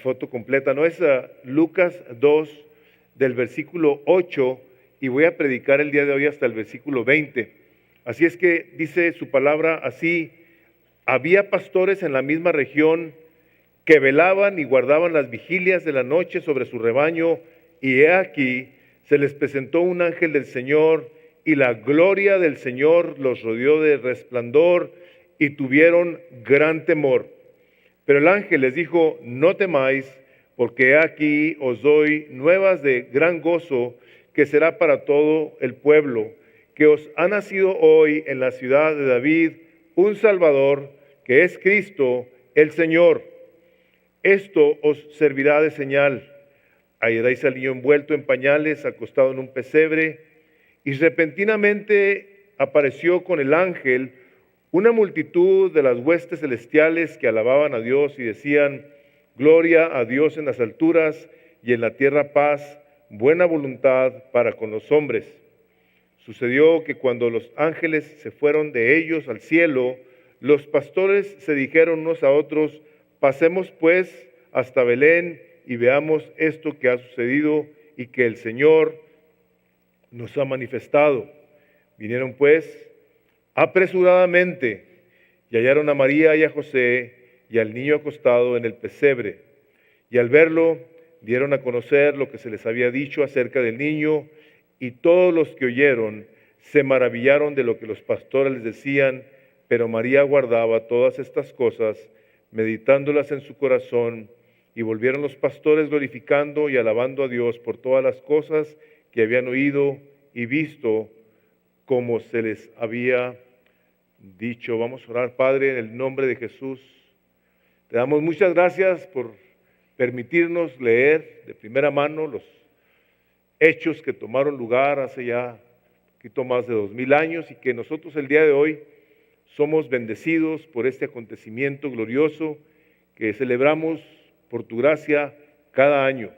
foto completa, no es Lucas 2 del versículo 8 y voy a predicar el día de hoy hasta el versículo 20. Así es que dice su palabra así: había pastores en la misma región que velaban y guardaban las vigilias de la noche sobre su rebaño, y he aquí se les presentó un ángel del Señor, y la gloria del Señor los rodeó de resplandor, y tuvieron gran temor. Pero el ángel les dijo: no temáis, porque he aquí os doy nuevas de gran gozo, que será para todo el pueblo, que os ha nacido hoy en la ciudad de David un Salvador, que es Cristo el Señor. Esto os servirá de señal: hallaréis al niño envuelto en pañales, acostado en un pesebre. Y repentinamente apareció con el ángel una multitud de las huestes celestiales que alababan a Dios y decían: gloria a Dios en las alturas, y en la tierra paz, buena voluntad para con los hombres. Sucedió que cuando los ángeles se fueron de ellos al cielo, los pastores se dijeron unos a otros: pasemos pues hasta Belén y veamos esto que ha sucedido y que el Señor nos ha manifestado. Vinieron pues apresuradamente y hallaron a María y a José y al niño acostado en el pesebre. Y al verlo, dieron a conocer lo que se les había dicho acerca del niño, y todos los que oyeron se maravillaron de lo que los pastores les decían. Pero María guardaba todas estas cosas, meditándolas en su corazón. Y volvieron los pastores glorificando y alabando a Dios por todas las cosas que habían oído y visto, como se les había dicho. Vamos a orar. Padre, en el nombre de Jesús, te damos muchas gracias por permitirnos leer de primera mano los hechos que tomaron lugar hace ya un poquito más de 2000 años, y que nosotros el día de hoy somos bendecidos por este acontecimiento glorioso que celebramos por tu gracia cada año,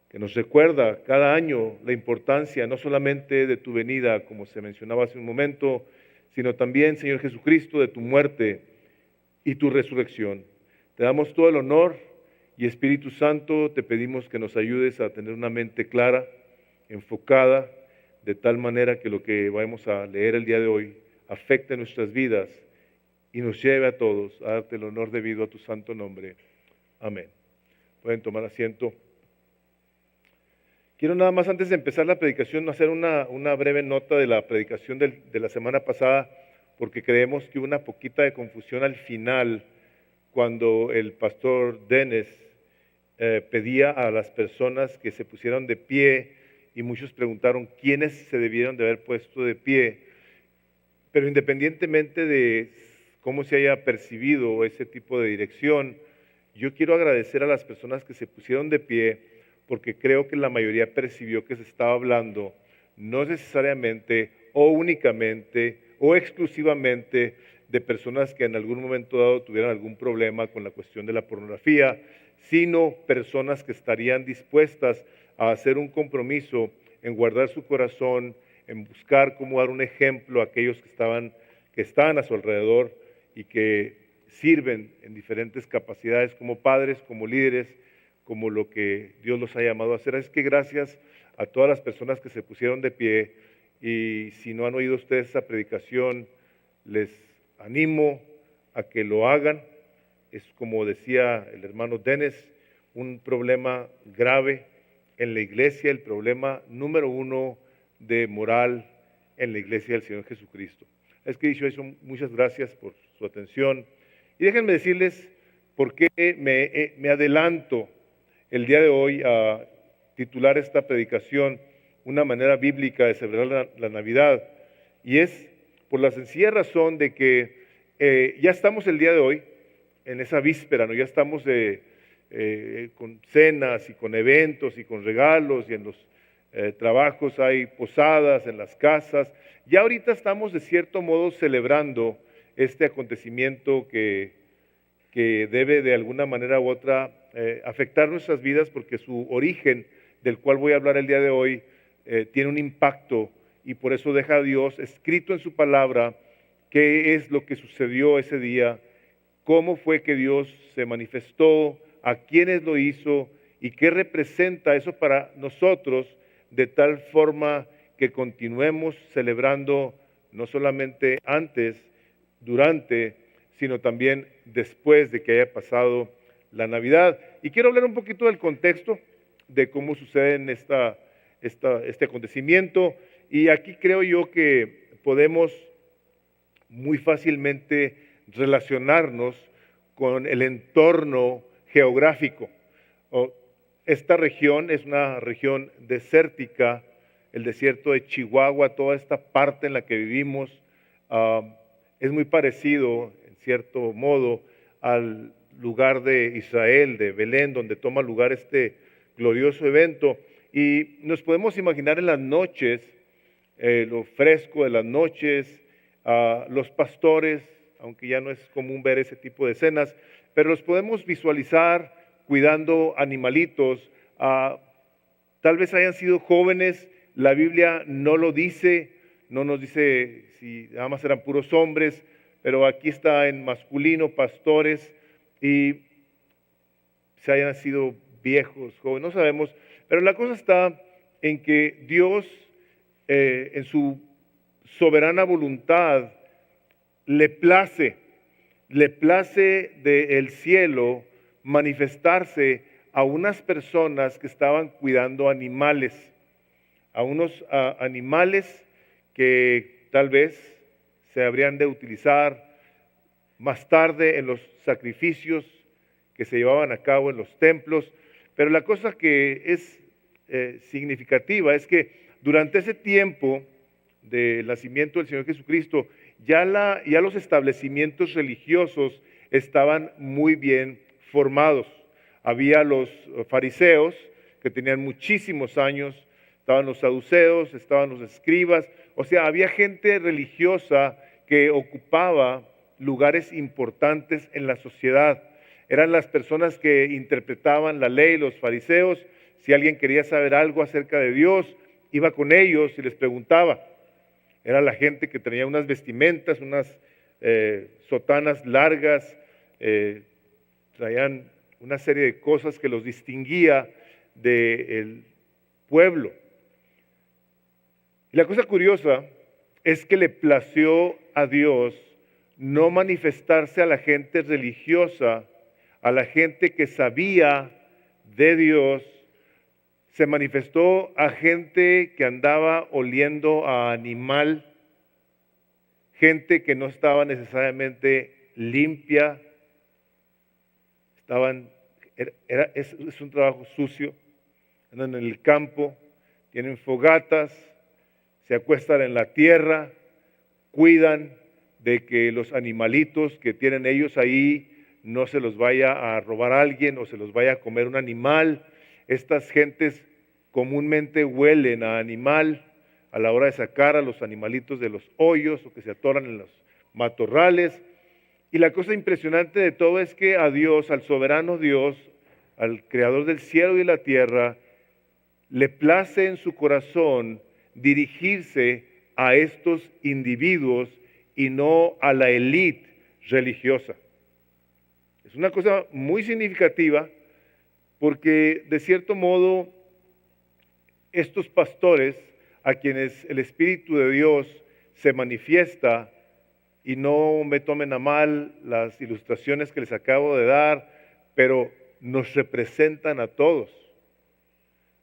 que nos recuerda cada año la importancia no solamente de tu venida, como se mencionaba hace un momento, sino también, Señor Jesucristo, de tu muerte y tu resurrección. Te damos todo el honor, y Espíritu Santo, te pedimos que nos ayudes a tener una mente clara, enfocada, de tal manera que lo que vamos a leer el día de hoy afecte nuestras vidas y nos lleve a todos a darte el honor debido a tu santo nombre. Amén. Pueden tomar asiento. Quiero nada más, antes de empezar la predicación, hacer una breve nota de la predicación de la semana pasada, porque creemos que hubo una poquita de confusión al final, cuando el pastor Dennis pedía a las personas que se pusieran de pie, y muchos preguntaron quiénes se debieron de haber puesto de pie. Pero independientemente de cómo se haya percibido ese tipo de dirección, yo quiero agradecer a las personas que se pusieron de pie, porque creo que la mayoría percibió que se estaba hablando no necesariamente o únicamente o exclusivamente de personas que en algún momento dado tuvieran algún problema con la cuestión de la pornografía, sino personas que estarían dispuestas a hacer un compromiso en guardar su corazón, en buscar cómo dar un ejemplo a aquellos que están a su alrededor y que sirven en diferentes capacidades como padres, como líderes, como lo que Dios los ha llamado a hacer. Es que gracias a todas las personas que se pusieron de pie, y si no han oído ustedes esa predicación, les animo a que lo hagan. Es, como decía el hermano Dennis, un problema grave en la iglesia, el problema número uno de moral en la iglesia del Señor Jesucristo. Es que dicho eso, muchas gracias por su atención. Y déjenme decirles por qué me adelanto el día de hoy a titular esta predicación una manera bíblica de celebrar la Navidad. Y es por la sencilla razón de que ya estamos el día de hoy en esa víspera, ¿no? Ya estamos con cenas y con eventos y con regalos, y en los trabajos hay posadas en las casas. Ya ahorita estamos de cierto modo celebrando este acontecimiento que debe de alguna manera u otra afectar nuestras vidas, porque su origen, del cual voy a hablar el día de hoy, tiene un impacto, y por eso deja a Dios escrito en su palabra qué es lo que sucedió ese día, cómo fue que Dios se manifestó a quiénes lo hizo y qué representa eso para nosotros, de tal forma que continuemos celebrando no solamente antes, durante, sino también después de que haya pasado la Navidad. Y quiero hablar un poquito del contexto de cómo sucede en este acontecimiento. Y aquí creo yo que podemos muy fácilmente relacionarnos con el entorno geográfico. Esta región es una región desértica, el desierto de Chihuahua, toda esta parte en la que vivimos, es muy parecido, en cierto modo, al lugar de Israel, de Belén, donde toma lugar este glorioso evento. Y nos podemos imaginar en las noches, lo fresco de las noches, los pastores, aunque ya no es común ver ese tipo de escenas, pero los podemos visualizar cuidando animalitos. Tal vez hayan sido jóvenes, la Biblia no lo dice, no nos dice si nada más eran puros hombres, pero aquí está en masculino, pastores, y si hayan sido viejos, jóvenes, no sabemos, pero la cosa está en que Dios, en su soberana voluntad, le place del cielo manifestarse a unas personas que estaban cuidando animales, a unos animales que tal vez se habrían de utilizar más tarde en los sacrificios que se llevaban a cabo en los templos. Pero la cosa que es significativa es que durante ese tiempo del nacimiento del Señor Jesucristo, ya los establecimientos religiosos estaban muy bien formados. Había los fariseos, que tenían muchísimos años, estaban los saduceos, estaban los escribas, o sea, había gente religiosa que ocupaba lugares importantes en la sociedad. Eran las personas que interpretaban la ley, los fariseos. Si alguien quería saber algo acerca de Dios, iba con ellos y les preguntaba. Era la gente que tenía unas vestimentas, unas sotanas largas, traían una serie de cosas que los distinguía del pueblo. Y la cosa curiosa es que le plació a Dios no manifestarse a la gente religiosa, a la gente que sabía de Dios. Se manifestó a gente que andaba oliendo a animal, gente que no estaba necesariamente limpia, es un trabajo sucio, andan en el campo, tienen fogatas, se acuestan en la tierra, cuidan de que los animalitos que tienen ellos ahí no se los vaya a robar alguien o se los vaya a comer un animal. Estas gentes comúnmente huelen a animal a la hora de sacar a los animalitos de los hoyos o que se atoran en los matorrales. Y la cosa impresionante de todo es que a Dios, al soberano Dios, al creador del cielo y la tierra, le place en su corazón dirigirse a estos individuos y no a la élite religiosa. Es una cosa muy significativa porque de cierto modo estos pastores a quienes el Espíritu de Dios se manifiesta, y no me tomen a mal las ilustraciones que les acabo de dar, pero nos representan a todos.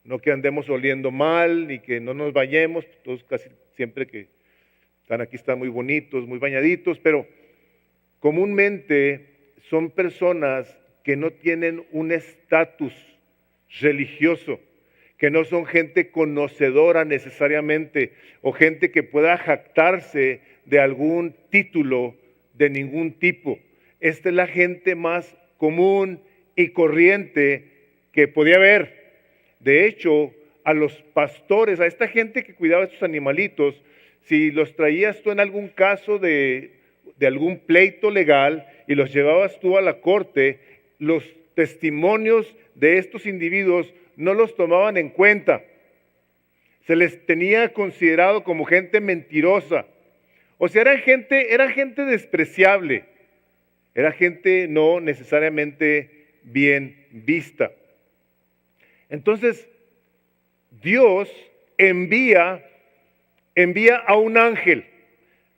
No que andemos oliendo mal, ni que no nos bañemos, todos casi siempre que están aquí están muy bonitos, muy bañaditos, pero comúnmente son personas que no tienen un estatus religioso, que no son gente conocedora necesariamente, o gente que pueda jactarse de algún título de ningún tipo. Esta es la gente más común y corriente que podía haber. De hecho, a los pastores, a esta gente que cuidaba a estos animalitos, si los traías tú en algún caso de algún pleito legal y los llevabas tú a la corte, los testimonios de estos individuos no los tomaban en cuenta. Se les tenía considerado como gente mentirosa. O sea, era gente despreciable. Era gente no necesariamente bien vista. Entonces, Dios envía a un ángel.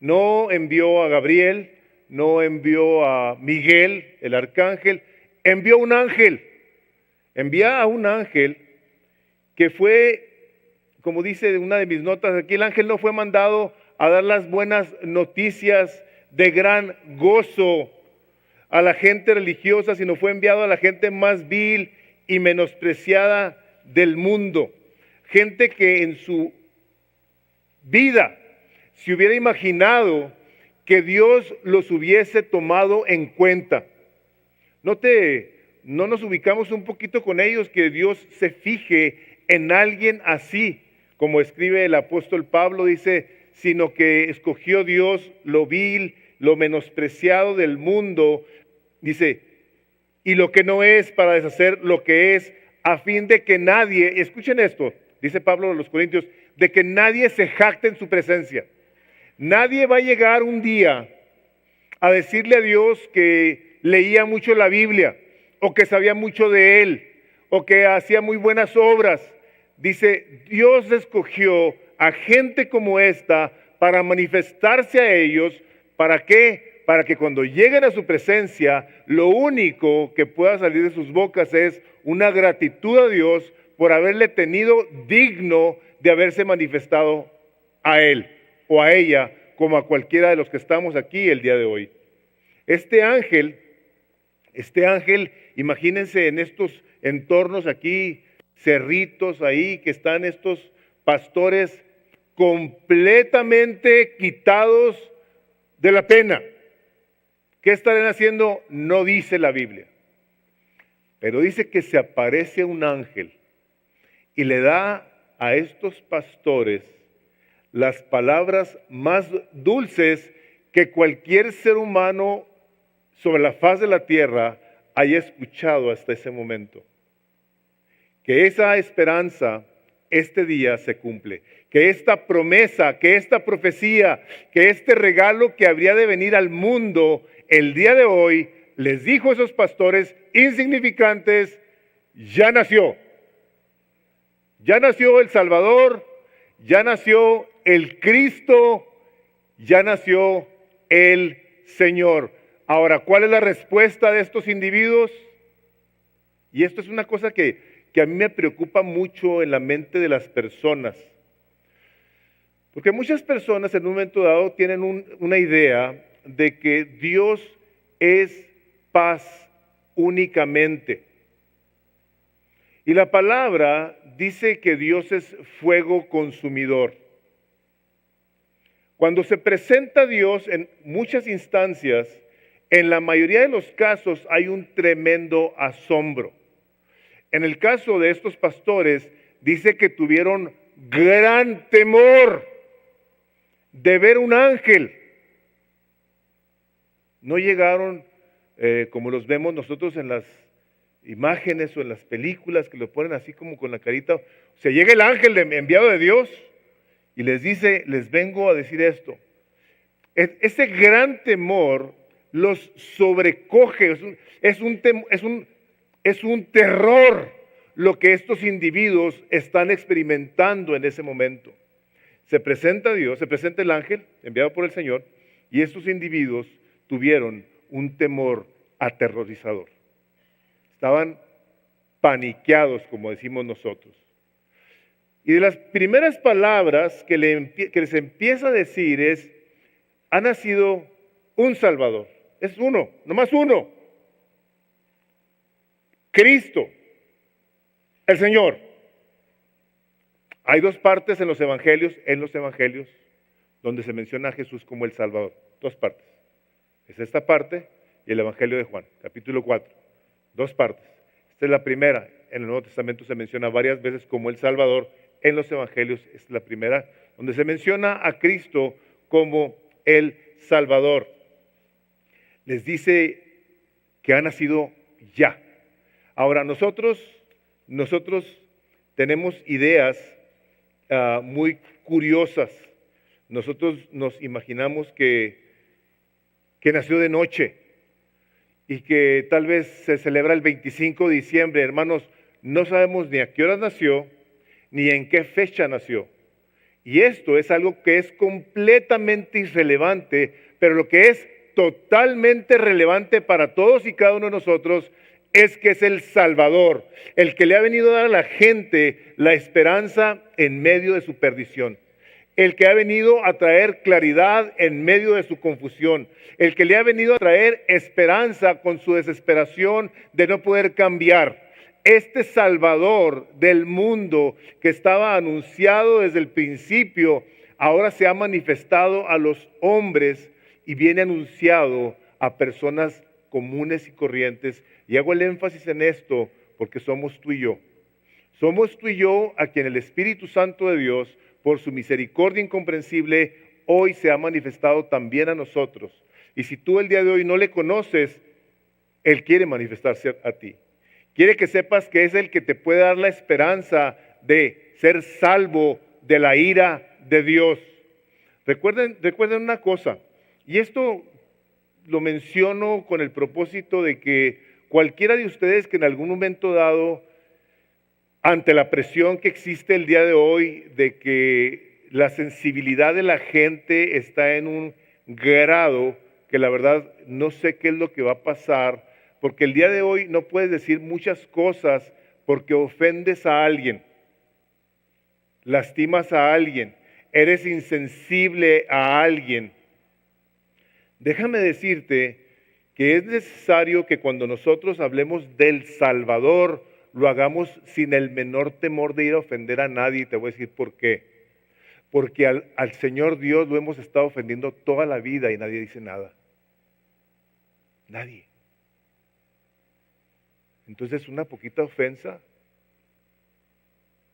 No envió a Gabriel, no envió a Miguel, el arcángel, envió a un ángel. Envía a un ángel que fue, como dice una de mis notas aquí, el ángel no fue mandado a dar las buenas noticias de gran gozo a la gente religiosa, sino fue enviado a la gente más vil y menospreciada del mundo. Gente que en su vida se hubiera imaginado que Dios los hubiese tomado en cuenta. No nos ubicamos un poquito con ellos, que Dios se fije en alguien así, como escribe el apóstol Pablo, dice, sino que escogió Dios lo vil, lo menospreciado del mundo, dice, y lo que no es para deshacer lo que es, a fin de que nadie, escuchen esto, dice Pablo a los Corintios, de que nadie se jacte en su presencia. Nadie va a llegar un día a decirle a Dios que leía mucho la Biblia, o que sabía mucho de Él, o que hacía muy buenas obras. Dice, Dios escogió a gente como esta para manifestarse a ellos. ¿Para qué? Para que cuando lleguen a su presencia, lo único que pueda salir de sus bocas es una gratitud a Dios por haberle tenido digno de haberse manifestado a Él o a ella, como a cualquiera de los que estamos aquí el día de hoy. Este ángel, imagínense en estos entornos aquí, cerritos ahí, que están estos pastores completamente quitados de la pena. ¿Qué estarán haciendo? No dice la Biblia. Pero dice que se aparece un ángel y le da a estos pastores las palabras más dulces que cualquier ser humano sobre la faz de la tierra haya escuchado hasta ese momento. Que esa esperanza este día se cumple, que esta promesa, que esta profecía, que este regalo que habría de venir al mundo el día de hoy, les dijo a esos pastores insignificantes, ya nació. Ya nació el Salvador, ya nació el Cristo, ya nació el Señor. Ahora, ¿cuál es la respuesta de estos individuos? Y esto es una cosa que a mí me preocupa mucho en la mente de las personas. Porque muchas personas en un momento dado tienen una idea de que Dios es paz únicamente. Y la palabra dice que Dios es fuego consumidor. Cuando se presenta Dios en muchas instancias, en la mayoría de los casos hay un tremendo asombro. En el caso de estos pastores, dice que tuvieron gran temor de ver un ángel. No llegaron como los vemos nosotros en las imágenes o en las películas, que lo ponen así como con la carita. Se llega el ángel enviado de Dios y les dice, les vengo a decir esto. Ese gran temor los sobrecoge, es un terror lo que estos individuos están experimentando en ese momento. Se presenta Dios, se presenta el ángel enviado por el Señor, y estos individuos tuvieron un temor aterrorizador. Estaban paniqueados, como decimos nosotros. Y de las primeras palabras que les empieza a decir es, ha nacido un Salvador. Es uno, nomás uno. Cristo, el Señor. Hay dos partes en los evangelios, donde se menciona a Jesús como el Salvador. Dos partes. Es esta parte y el Evangelio de Juan, capítulo 4. Dos partes. Esta es la primera. En el Nuevo Testamento se menciona varias veces como el Salvador. En los evangelios es la primera, donde se menciona a Cristo como el Salvador. Les dice que ha nacido ya. Ahora, nosotros tenemos ideas muy curiosas. Nosotros nos imaginamos que nació de noche y que tal vez se celebra el 25 de diciembre. Hermanos, no sabemos ni a qué hora nació, ni en qué fecha nació. Y esto es algo que es completamente irrelevante, pero lo que es totalmente relevante para todos y cada uno de nosotros es que es el Salvador, el que le ha venido a dar a la gente la esperanza en medio de su perdición, el que ha venido a traer claridad en medio de su confusión, el que le ha venido a traer esperanza con su desesperación de no poder cambiar. Este Salvador del mundo que estaba anunciado desde el principio, ahora se ha manifestado a los hombres y viene anunciado a personas comunes y corrientes. Y hago el énfasis en esto porque somos tú y yo. Somos tú y yo a quien el Espíritu Santo de Dios, por su misericordia incomprensible, hoy se ha manifestado también a nosotros. Y si tú el día de hoy no le conoces, Él quiere manifestarse a ti. Quiere que sepas que es el que te puede dar la esperanza de ser salvo de la ira de Dios. Recuerden una cosa, y esto lo menciono con el propósito de que cualquiera de ustedes que en algún momento dado, ante la presión que existe el día de hoy, de que la sensibilidad de la gente está en un grado que la verdad no sé qué es lo que va a pasar, porque el día de hoy no puedes decir muchas cosas porque ofendes a alguien, lastimas a alguien, eres insensible a alguien. Déjame decirte que es necesario que cuando nosotros hablemos del Salvador, lo hagamos sin el menor temor de ir a ofender a nadie. Y te voy a decir por qué. Porque al Señor Dios lo hemos estado ofendiendo toda la vida y nadie dice nada. Nadie. Entonces, una poquita ofensa,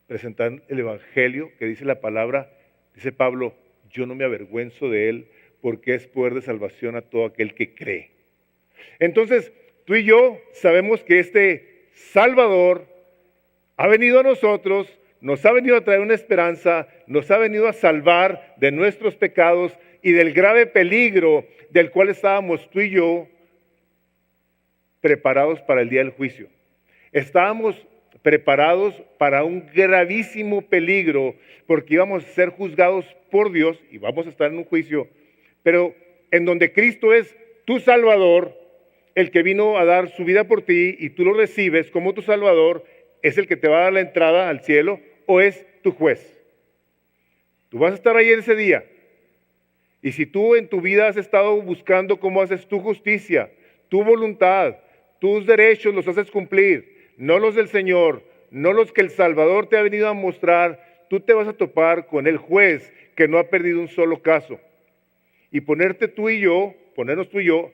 presentar el Evangelio que dice la palabra, dice Pablo, yo no me avergüenzo de él porque es poder de salvación a todo aquel que cree. Entonces, tú y yo sabemos que este Salvador ha venido a nosotros, nos ha venido a traer una esperanza, nos ha venido a salvar de nuestros pecados y del grave peligro del cual estábamos tú y yo preparados para el día del juicio. Estábamos preparados para un gravísimo peligro porque íbamos a ser juzgados por Dios y vamos a estar en un juicio, pero en donde Cristo es tu Salvador, el que vino a dar su vida por ti y tú lo recibes como tu Salvador, es el que te va a dar la entrada al cielo o es tu juez. Tú vas a estar ahí en ese día. Y si tú en tu vida has estado buscando cómo haces tu justicia, tu voluntad, tus derechos los haces cumplir, no los del Señor, no los que el Salvador te ha venido a mostrar, tú te vas a topar con el juez que no ha perdido un solo caso. Y ponernos tú y yo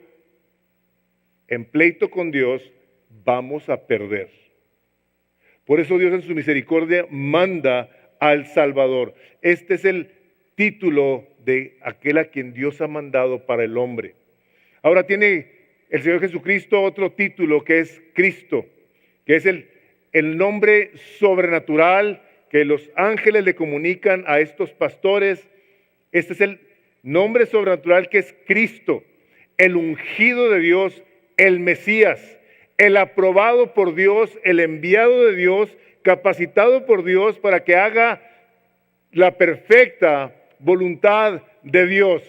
en pleito con Dios, vamos a perder. Por eso Dios en su misericordia manda al Salvador. Este es el título de aquel a quien Dios ha mandado para el hombre. Ahora tiene el Señor Jesucristo otro título que es Cristo, que es el nombre sobrenatural que los ángeles le comunican a estos pastores. Este es el nombre sobrenatural que es Cristo, el ungido de Dios, el Mesías, el aprobado por Dios, el enviado de Dios, capacitado por Dios para que haga la perfecta voluntad de Dios,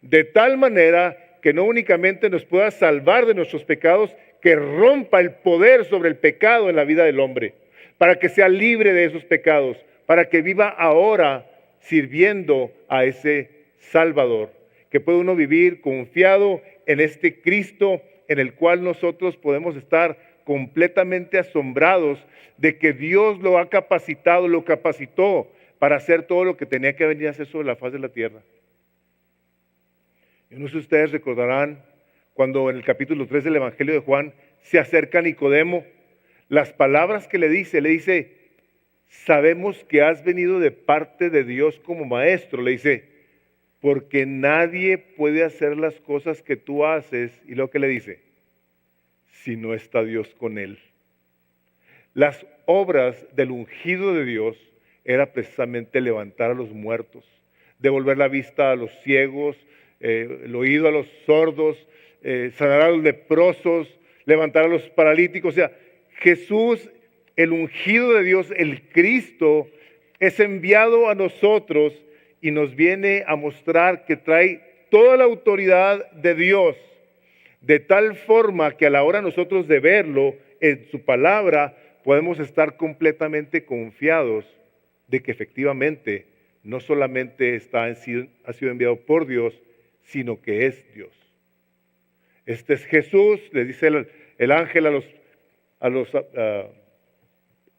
de tal manera que no únicamente nos pueda salvar de nuestros pecados, que rompa el poder sobre el pecado en la vida del hombre, para que sea libre de esos pecados, para que viva ahora sirviendo a ese Salvador, que puede uno vivir confiado en este Cristo en el cual nosotros podemos estar completamente asombrados de que Dios lo ha capacitado, lo capacitó para hacer todo lo que tenía que venir a hacer sobre la faz de la tierra. Yo no sé si ustedes recordarán cuando en el capítulo 3 del Evangelio de Juan se acerca a Nicodemo, las palabras que le dice, sabemos que has venido de parte de Dios como maestro, le dice, porque nadie puede hacer las cosas que tú haces, y lo que le dice, si no está Dios con él. Las obras del ungido de Dios era precisamente levantar a los muertos, devolver la vista a los ciegos, el oído a los sordos, sanará a los leprosos, levantará a los paralíticos. O sea, Jesús, el ungido de Dios, el Cristo, es enviado a nosotros y nos viene a mostrar que trae toda la autoridad de Dios, de tal forma que a la hora nosotros de verlo en su palabra, podemos estar completamente confiados de que efectivamente no solamente ha sido enviado por Dios, sino que es Dios. Este es Jesús, le dice el ángel a los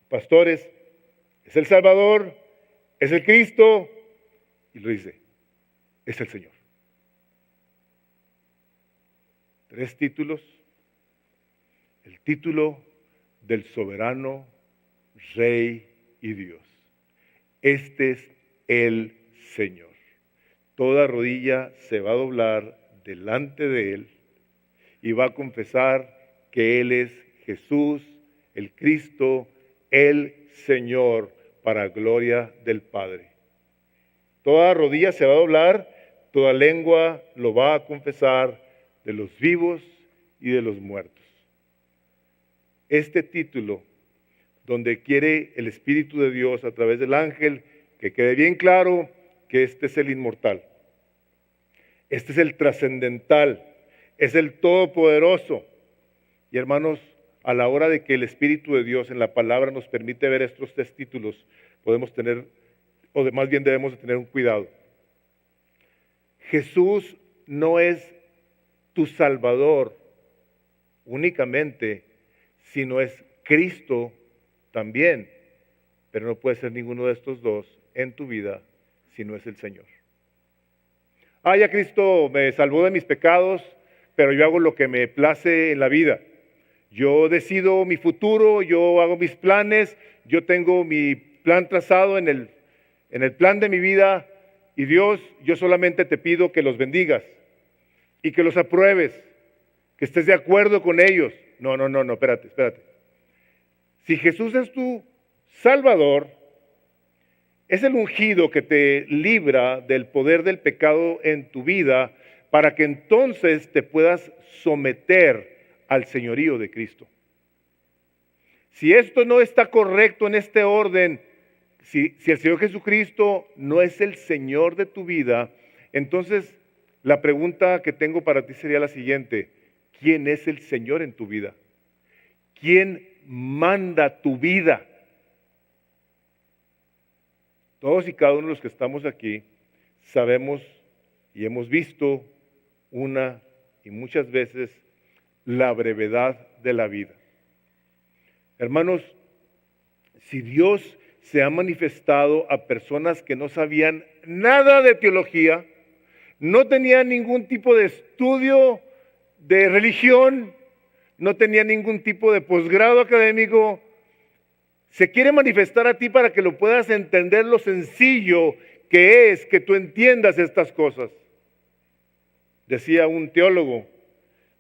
pastores, es el Salvador, es el Cristo, y lo dice, es el Señor. 3 títulos. El título del soberano Rey y Dios. Este es el Señor. Toda rodilla se va a doblar delante de Él y va a confesar que Él es Jesús, el Cristo, el Señor, para gloria del Padre. Toda rodilla se va a doblar, toda lengua lo va a confesar, de los vivos y de los muertos. Este título, donde quiere el Espíritu de Dios a través del ángel, que quede bien claro que este es el inmortal. Este es el trascendental, es el todopoderoso. Y hermanos, a la hora de que el Espíritu de Dios en la palabra nos permite ver estos 3 títulos, podemos tener, más bien debemos de tener un cuidado. Jesús no es tu Salvador únicamente, sino es Cristo también. Pero no puede ser ninguno de estos dos en tu vida si no es el Señor. Ya Cristo me salvó de mis pecados, pero yo hago lo que me place en la vida. Yo decido mi futuro, yo hago mis planes, yo tengo mi plan trazado en el plan de mi vida, y Dios, yo solamente te pido que los bendigas y que los apruebes, que estés de acuerdo con ellos. No, espérate. Si Jesús es tu Salvador, es el ungido que te libra del poder del pecado en tu vida, para que entonces te puedas someter al señorío de Cristo. Si esto no está correcto en este orden, si el Señor Jesucristo no es el Señor de tu vida, entonces la pregunta que tengo para ti sería la siguiente: ¿quién es el Señor en tu vida? ¿Quién manda tu vida? Todos y cada uno de los que estamos aquí sabemos y hemos visto una y muchas veces la brevedad de la vida. Hermanos, si Dios se ha manifestado a personas que no sabían nada de teología, no tenían ningún tipo de estudio de religión, no tenían ningún tipo de posgrado académico, se quiere manifestar a ti para que lo puedas entender lo sencillo que es que tú entiendas estas cosas. Decía un teólogo,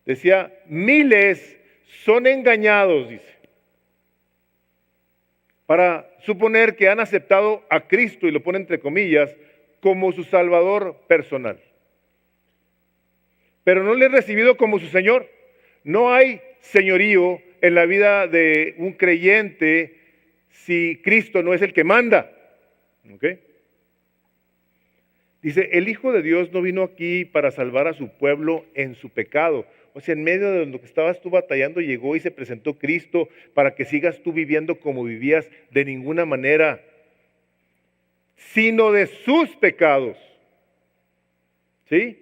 decía, miles son engañados, dice, para suponer que han aceptado a Cristo, y lo pone entre comillas, como su Salvador personal. Pero no le han recibido como su Señor. No hay señorío en la vida de un creyente si Cristo no es el que manda. ¿Ok? Dice, el Hijo de Dios no vino aquí para salvar a su pueblo en su pecado. O sea, en medio de lo que estabas tú batallando, llegó y se presentó Cristo para que sigas tú viviendo como vivías, de ninguna manera, sino de sus pecados. ¿Sí?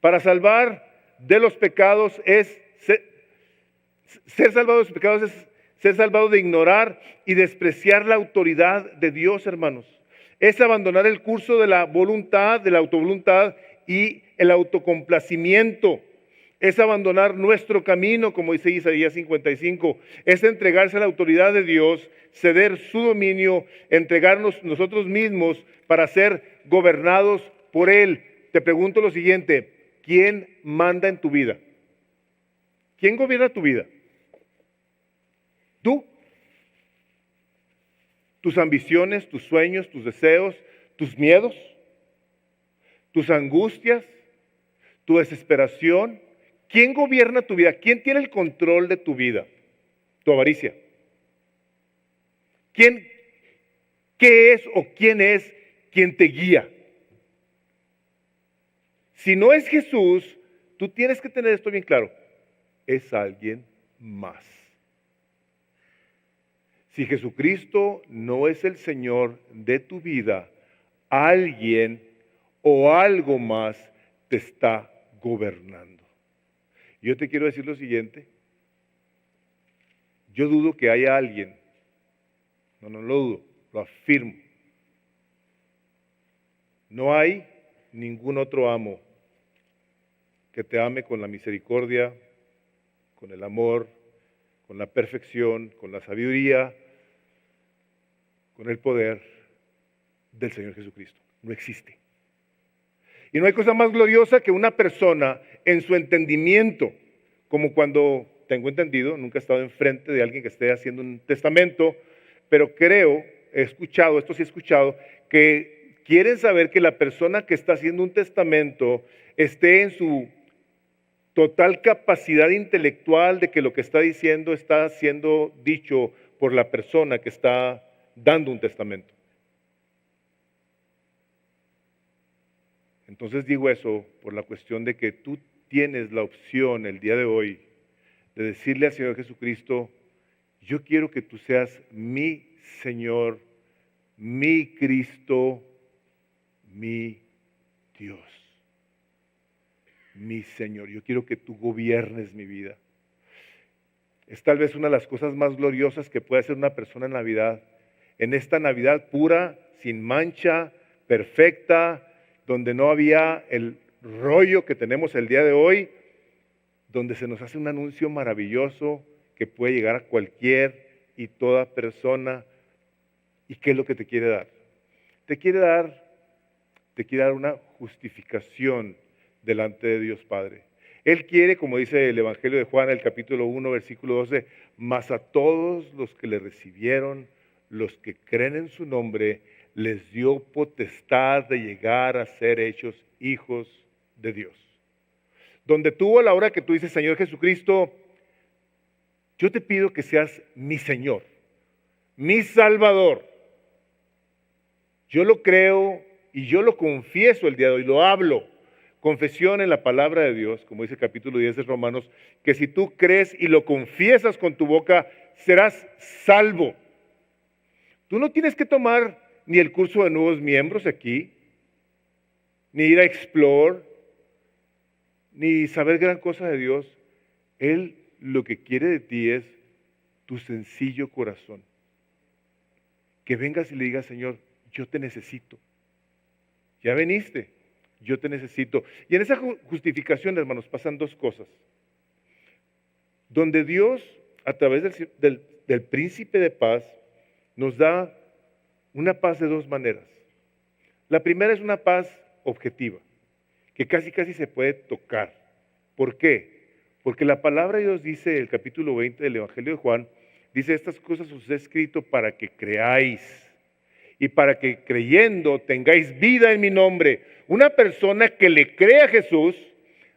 Para salvar de los pecados es ser salvado de los pecados, es ser salvado de ignorar y despreciar la autoridad de Dios, hermanos. Es abandonar el curso de la voluntad, de la autovoluntad y el autocomplacimiento. Es abandonar nuestro camino, como dice Isaías 55. Es entregarse a la autoridad de Dios, ceder su dominio, entregarnos nosotros mismos para ser gobernados por Él. Te pregunto lo siguiente: ¿quién manda en tu vida? ¿Quién gobierna tu vida? ¿Tú? ¿Tus ambiciones, tus sueños, tus deseos, tus miedos, tus angustias, tu desesperación? ¿Quién gobierna tu vida? ¿Quién tiene el control de tu vida? Tu avaricia. ¿Qué es o quién es quien te guía? Si no es Jesús, tú tienes que tener esto bien claro. Es alguien más. Si Jesucristo no es el Señor de tu vida, alguien o algo más te está gobernando. Yo te quiero decir lo siguiente. Yo dudo que haya alguien, no lo dudo, lo afirmo. No hay ningún otro amo que te ame con la misericordia, con el amor, con la perfección, con la sabiduría, con el poder del Señor Jesucristo. No existe. Y no hay cosa más gloriosa que una persona en su entendimiento, como cuando, tengo entendido, nunca he estado enfrente de alguien que esté haciendo un testamento, pero creo, he escuchado, que quieren saber que la persona que está haciendo un testamento esté en su total capacidad intelectual de que lo que está diciendo está siendo dicho por la persona que está dando un testamento. Entonces digo eso por la cuestión de que tú tienes la opción el día de hoy de decirle al Señor Jesucristo, yo quiero que tú seas mi Señor, mi Cristo, mi Dios, mi Señor. Yo quiero que tú gobiernes mi vida. Es tal vez una de las cosas más gloriosas que puede hacer una persona en Navidad. En esta Navidad pura, sin mancha, perfecta, donde no había el rollo que tenemos el día de hoy, donde se nos hace un anuncio maravilloso que puede llegar a cualquier y toda persona. ¿Y qué es lo que te quiere dar? Te quiere dar una justificación delante de Dios Padre. Él quiere, como dice el Evangelio de Juan, el capítulo 1, versículo 12, mas a todos los que le recibieron, los que creen en su nombre, les dio potestad de llegar a ser hechos hijos de Dios. Donde tú a la hora que tú dices, Señor Jesucristo, yo te pido que seas mi Señor, mi Salvador. Yo lo creo y yo lo confieso el día de hoy, lo hablo. Confesión en la palabra de Dios, como dice el capítulo 10 de Romanos, que si tú crees y lo confiesas con tu boca, serás salvo. Tú no tienes que tomar ni el curso de nuevos miembros aquí, ni ir a Explore, ni saber gran cosa de Dios. Él lo que quiere de ti es tu sencillo corazón. Que vengas y le digas, Señor, yo te necesito. Ya veniste, yo te necesito. Y en esa justificación, hermanos, pasan dos cosas. Donde Dios, a través del príncipe de paz, nos da una paz de dos maneras. La primera es una paz objetiva, que casi se puede tocar. ¿Por qué? Porque la palabra de Dios dice, el capítulo 20 del Evangelio de Juan, dice, estas cosas os he escrito para que creáis y para que creyendo tengáis vida en mi nombre. Una persona que le cree a Jesús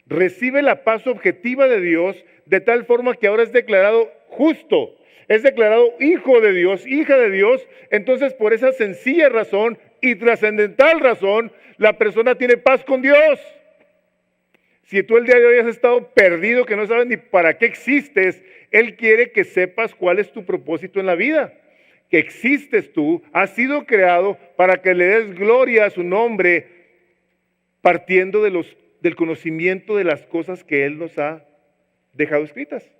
recibe la paz objetiva de Dios de tal forma que ahora es declarado justo, es declarado hijo de Dios, hija de Dios. Entonces, por esa sencilla razón y trascendental razón, la persona tiene paz con Dios. Si tú el día de hoy has estado perdido, que no sabes ni para qué existes, Él quiere que sepas cuál es tu propósito en la vida. Que existes tú, has sido creado para que le des gloria a su nombre, partiendo del conocimiento de las cosas que Él nos ha dejado escritas.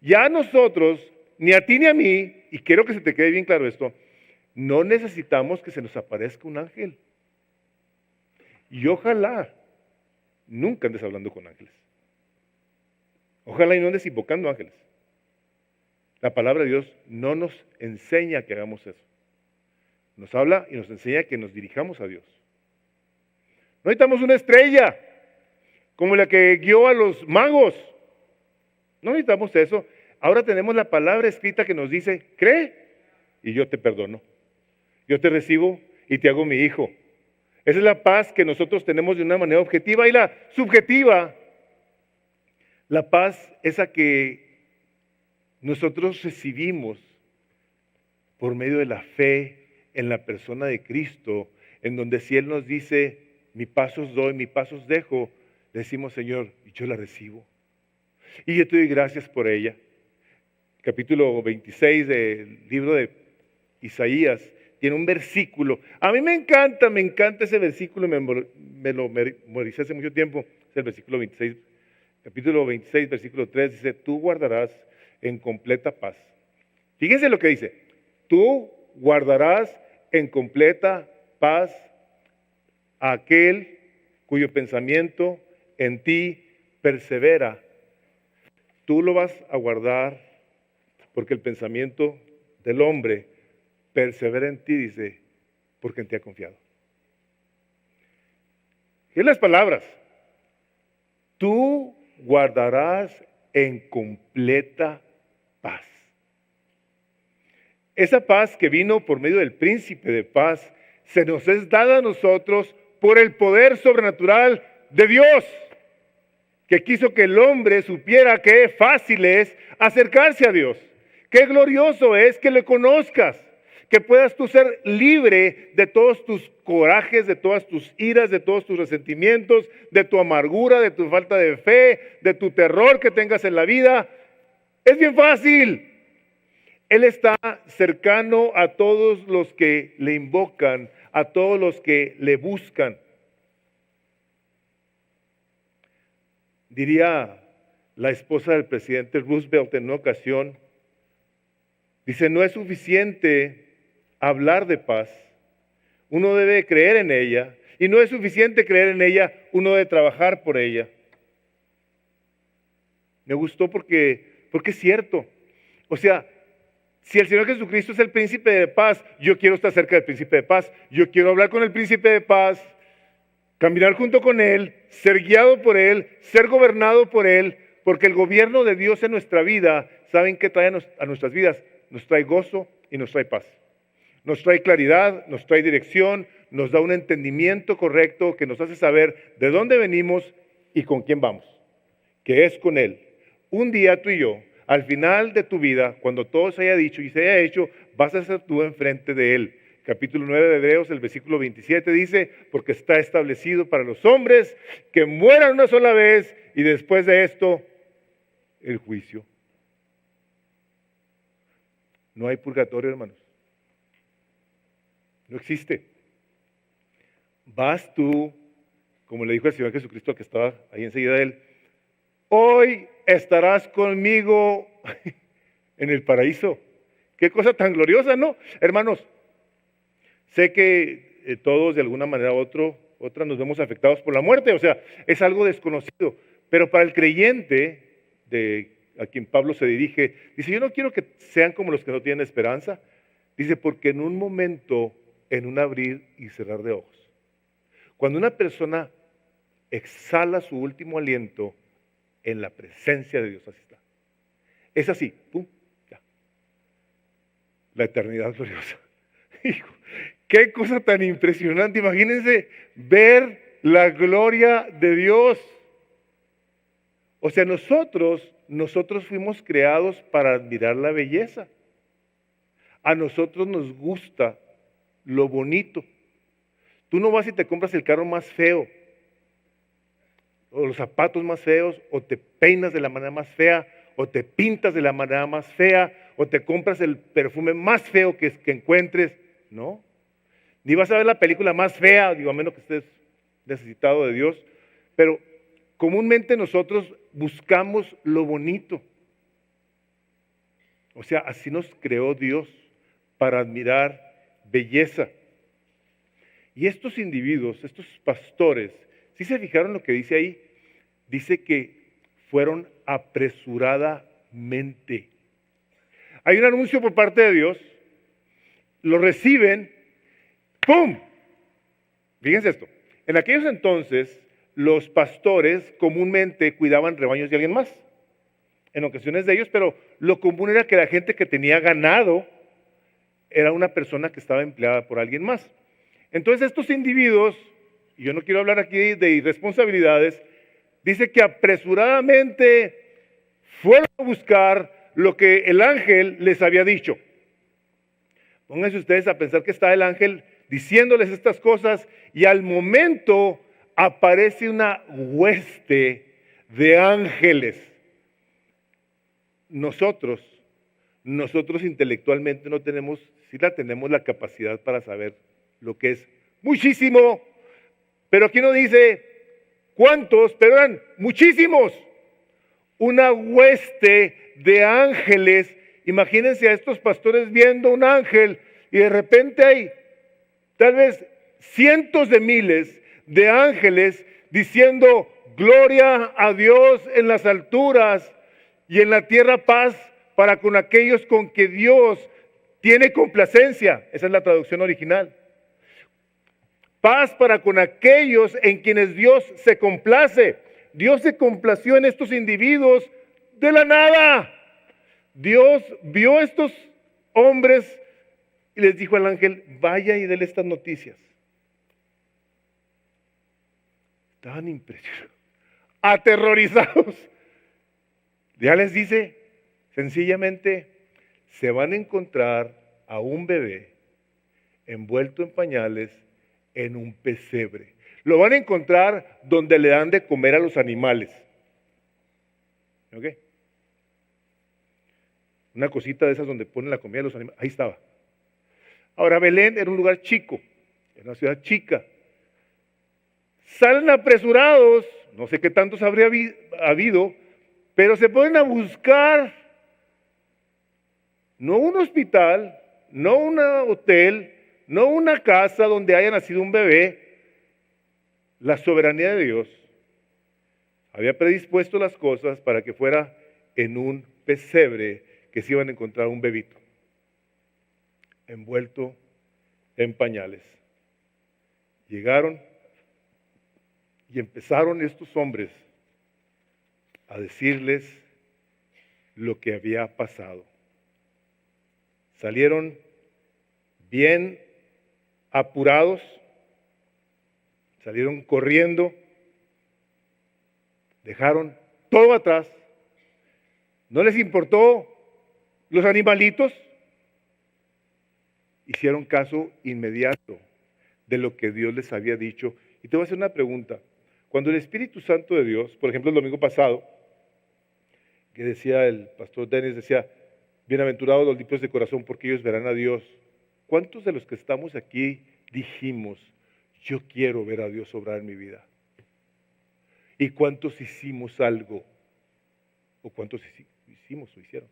Ya a nosotros, ni a ti ni a mí, y quiero que se te quede bien claro esto, no necesitamos que se nos aparezca un ángel. Y ojalá nunca andes hablando con ángeles. Ojalá y no andes invocando ángeles. La palabra de Dios no nos enseña que hagamos eso. Nos habla y nos enseña que nos dirijamos a Dios. No necesitamos una estrella como la que guió a los magos. No necesitamos eso. Ahora tenemos la palabra escrita que nos dice, cree y yo te perdono. Yo te recibo y te hago mi hijo. Esa es la paz que nosotros tenemos de una manera objetiva, y la subjetiva La paz esa que nosotros recibimos por medio de la fe en la persona de Cristo, en donde si Él nos dice, mi paz os doy, mi paz os dejo, decimos, Señor, yo la recibo. Y yo te doy gracias por ella. Capítulo 26 del libro de Isaías tiene un versículo. A mí me encanta ese versículo, me lo memoricé hace mucho tiempo. Es el versículo 26, capítulo 26, versículo 3, dice, tú guardarás en completa paz. Fíjense lo que dice, tú guardarás en completa paz a aquel cuyo pensamiento en ti persevera. Tú lo vas a guardar porque el pensamiento del hombre persevera en ti, dice, porque en ti ha confiado. ¿Qué las palabras? Tú guardarás en completa paz. Esa paz que vino por medio del príncipe de paz se nos es dada a nosotros por el poder sobrenatural de Dios, que quiso que el hombre supiera qué fácil es acercarse a Dios, qué glorioso es que le conozcas, que puedas tú ser libre de todos tus corajes, de todas tus iras, de todos tus resentimientos, de tu amargura, de tu falta de fe, de tu terror que tengas en la vida. Es bien fácil. Él está cercano a todos los que le invocan, a todos los que le buscan. Diría la esposa del presidente Roosevelt en una ocasión, dice, no es suficiente hablar de paz, uno debe creer en ella, y no es suficiente creer en ella, uno debe trabajar por ella. Me gustó porque es cierto. O sea, si el Señor Jesucristo es el príncipe de paz, yo quiero estar cerca del príncipe de paz, yo quiero hablar con el príncipe de paz, caminar junto con Él, ser guiado por Él, ser gobernado por Él, porque el gobierno de Dios en nuestra vida, ¿saben qué trae a nuestras vidas? Nos trae gozo y nos trae paz. Nos trae claridad, nos trae dirección, nos da un entendimiento correcto que nos hace saber de dónde venimos y con quién vamos, que es con Él. Un día tú y yo, al final de tu vida, cuando todo se haya dicho y se haya hecho, vas a ser tú enfrente de Él. Capítulo 9 de Hebreos, el versículo 27 dice, porque está establecido para los hombres que mueran una sola vez y después de esto, el juicio. No hay purgatorio, hermanos. No existe. Vas tú, como le dijo el Señor Jesucristo que estaba ahí enseguida de Él, hoy estarás conmigo en el paraíso. Qué cosa tan gloriosa, ¿no? Hermanos, sé que todos de alguna manera u otra nos vemos afectados por la muerte, o sea, es algo desconocido, pero para el creyente a quien Pablo se dirige, dice, yo no quiero que sean como los que no tienen esperanza, dice, porque en un momento, en un abrir y cerrar de ojos, cuando una persona exhala su último aliento en la presencia de Dios, así está. Es así, pum, ya. La eternidad gloriosa. Hijo, qué cosa tan impresionante. Imagínense ver la gloria de Dios. O sea, nosotros fuimos creados para admirar la belleza. A nosotros nos gusta lo bonito. Tú no vas y te compras el carro más feo, o los zapatos más feos, o te peinas de la manera más fea, o te pintas de la manera más fea, o te compras el perfume más feo que encuentres, ¿no? Ni vas a ver la película más fea, digo, a menos que estés necesitado de Dios, pero comúnmente nosotros buscamos lo bonito. O sea, así nos creó Dios, para admirar belleza. Y estos individuos, estos pastores, ¿sí se fijaron lo que dice ahí? Dice que fueron apresuradamente. Hay un anuncio por parte de Dios, lo reciben, ¡pum! Fíjense esto, en aquellos entonces los pastores comúnmente cuidaban rebaños de alguien más, en ocasiones de ellos, pero lo común era que la gente que tenía ganado era una persona que estaba empleada por alguien más. Entonces estos individuos, y yo no quiero hablar aquí de irresponsabilidades, dice que apresuradamente fueron a buscar lo que el ángel les había dicho. Pónganse ustedes a pensar que está el ángel diciéndoles estas cosas y al momento aparece una hueste de ángeles. Nosotros intelectualmente no tenemos, sí la tenemos la capacidad para saber lo que es muchísimo, pero aquí no dice cuántos, pero eran muchísimos. Una hueste de ángeles. Imagínense a estos pastores viendo un ángel y de repente hay tal vez cientos de miles de ángeles diciendo gloria a Dios en las alturas y en la tierra paz para con aquellos con que Dios tiene complacencia. Esa es la traducción original. Paz para con aquellos en quienes Dios se complace. Dios se complació en estos individuos de la nada. Dios vio a estos hombres y les dijo al ángel, vaya y déle estas noticias. Estaban impresionados, aterrorizados. Ya les dice, sencillamente, se van a encontrar a un bebé envuelto en pañales en un pesebre. Lo van a encontrar donde le dan de comer a los animales. ¿Ok? Una cosita de esas donde ponen la comida a los animales. Ahí estaba. Ahora, Belén era un lugar chico, era una ciudad chica. Salen apresurados, no sé qué tantos habría habido, pero se ponen a buscar no un hospital, no un hotel, no una casa donde haya nacido un bebé. La soberanía de Dios había predispuesto las cosas para que fuera en un pesebre que se iban a encontrar un bebito envuelto en pañales. Llegaron y empezaron estos hombres a decirles lo que había pasado. Salieron bien apurados, salieron corriendo, dejaron todo atrás, no les importó los animalitos, hicieron caso inmediato de lo que Dios les había dicho. Y te voy a hacer una pregunta. Cuando el Espíritu Santo de Dios, por ejemplo el domingo pasado, que decía el pastor Dennis, decía, bienaventurados los limpios de corazón porque ellos verán a Dios. ¿Cuántos de los que estamos aquí dijimos, yo quiero ver a Dios obrar en mi vida? ¿Y cuántos hicimos algo? ¿O cuántos hicimos o hicieron?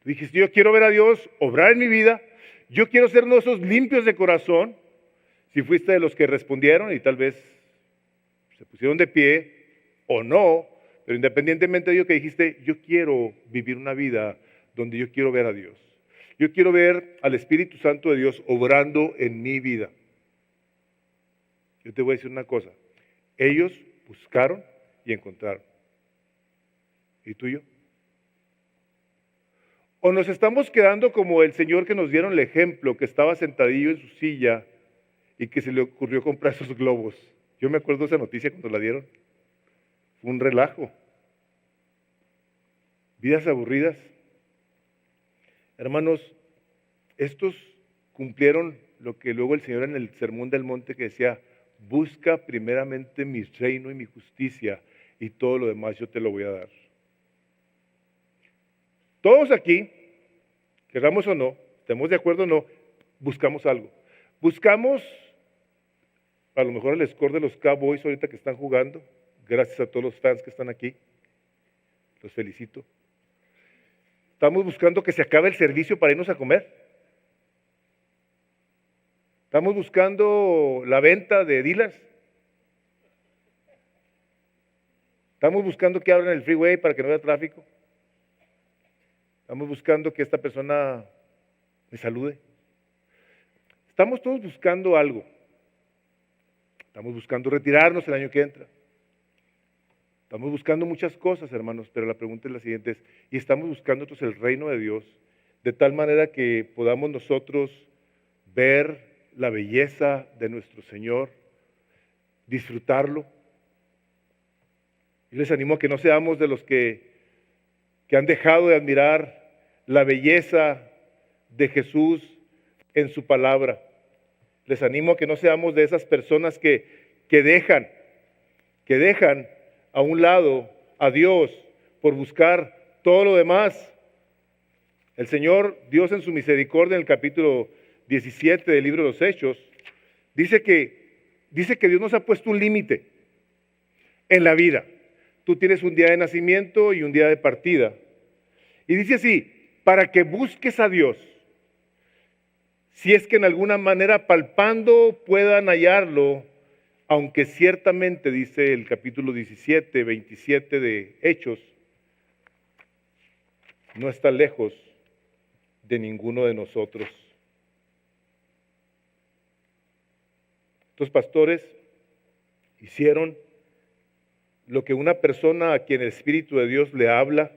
Tú dijiste, yo quiero ver a Dios obrar en mi vida, yo quiero ser uno de esos limpios de corazón. Si fuiste de los que respondieron y tal vez se pusieron de pie o no, pero independientemente de ello que dijiste, yo quiero vivir una vida donde yo quiero ver a Dios. Yo quiero ver al Espíritu Santo de Dios obrando en mi vida. Yo te voy a decir una cosa. Ellos buscaron y encontraron. ¿Y tú y yo? O nos estamos quedando como el señor que nos dieron el ejemplo, que estaba sentadillo en su silla y que se le ocurrió comprar esos globos. Yo me acuerdo de esa noticia cuando la dieron. Fue un relajo. Vidas aburridas. Hermanos, estos cumplieron lo que luego el Señor en el Sermón del Monte que decía, busca primeramente mi reino y mi justicia y todo lo demás yo te lo voy a dar. Todos aquí, queramos o no, estemos de acuerdo o no, buscamos algo. Buscamos, a lo mejor el score de los Cowboys ahorita que están jugando, gracias a todos los fans que están aquí, los felicito. Estamos buscando que se acabe el servicio para irnos a comer. Estamos buscando la venta de dealers. Estamos buscando que abran el freeway para que no haya tráfico. Estamos buscando que esta persona me salude. Estamos todos buscando algo. Estamos buscando retirarnos el año que entra. Estamos buscando muchas cosas, hermanos, pero la pregunta es la siguiente, y estamos buscando nosotros el reino de Dios, de tal manera que podamos nosotros ver la belleza de nuestro Señor, disfrutarlo. Yo les animo a que no seamos de los que han dejado de admirar la belleza de Jesús en su palabra. Les animo a que no seamos de esas personas que dejan a un lado a Dios por buscar todo lo demás. El Señor, Dios en su misericordia, en el capítulo 17 del libro de los Hechos, dice que Dios nos ha puesto un límite en la vida. Tú tienes un día de nacimiento y un día de partida. Y dice así, para que busques a Dios, si es que en alguna manera palpando puedan hallarlo, aunque ciertamente, dice el capítulo 17, 27 de Hechos, no está lejos de ninguno de nosotros. Estos pastores hicieron lo que una persona a quien el Espíritu de Dios le habla.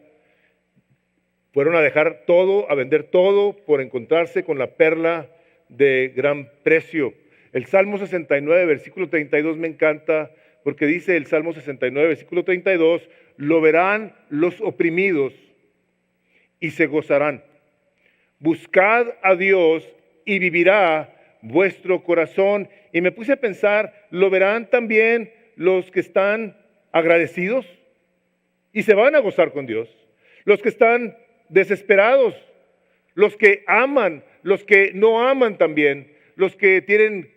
Fueron a dejar todo, a vender todo por encontrarse con la perla de gran precio. El Salmo 69, versículo 32 me encanta porque dice el Salmo 69, versículo 32, lo verán los oprimidos y se gozarán. Buscad a Dios y vivirá vuestro corazón. Y me puse a pensar, ¿lo verán también los que están agradecidos? Y se van a gozar con Dios. Los que están desesperados, los que aman, los que no aman también, los que tienen